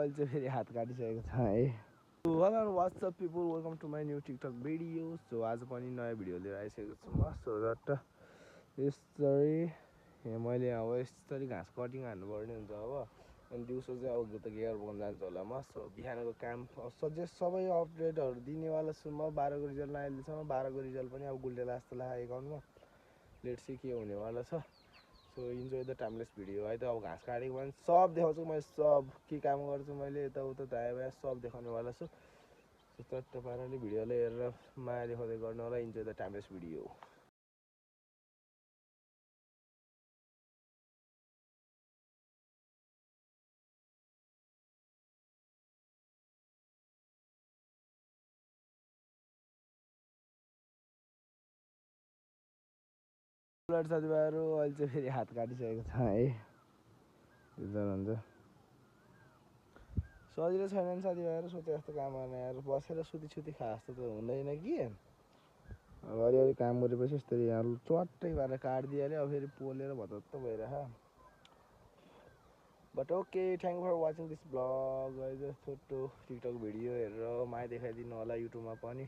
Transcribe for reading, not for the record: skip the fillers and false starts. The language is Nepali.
अहिले चाहिँ फेरि हात काटिसकेको छ है। Hello WhatsApp people, welcome to my new TikTok video. So आज पनि नयाँ भिडियो लिएर आइसकेको छु म। सो द्याट यसरी मैले अब यसरी घाँस कटिङ हान्नुपर्ने हुन्छ अब। अनि दिउँसो चाहिँ अब त गेयर पकाउन जान्छु होला म। सो बिहानको काम सबै अपडेटहरू दिनेवाला छु म। 12को रिजल्ट नआइदिएछ, 12को रिजल्ट पनि अब गुल्टेला जस्तो लाग्यो एकाउन्टमा। लेट्स सी के हुनेवाला छ। So enjoy the timeless video है त। अब घाँस काटेको पनि सब देखाउँछु मैले, सब के काम गर्छु मैले यताउता दायाँ बायाँ सब देखाउनेवाला छु। सो चट्ट पाराले भिडियोलाई हेरेर माया देखाउँदै गर्नु होला। Enjoy the timeless video. साथीभाइहरू अहिले चाहिँ फेरि हात काटिसकेको छ है। हुन्छ सजिलो छैन नि साथीभाइहरू, सोचे जस्तो काम गर्ने यार। बसेर सुती खा जस्तो त हुँदैन कि। अलिअलि काम गरेपछि यस्तरी यहाँ चट्टै पारेर काटिदिइहाल्यो। अब फेरि पोलेर भतत्त भइरह। But okay, thank for watching this blog. छोटो टिकटक भिडियो हेरेर माया देखाइदिनु होला युट्युबमा पनि।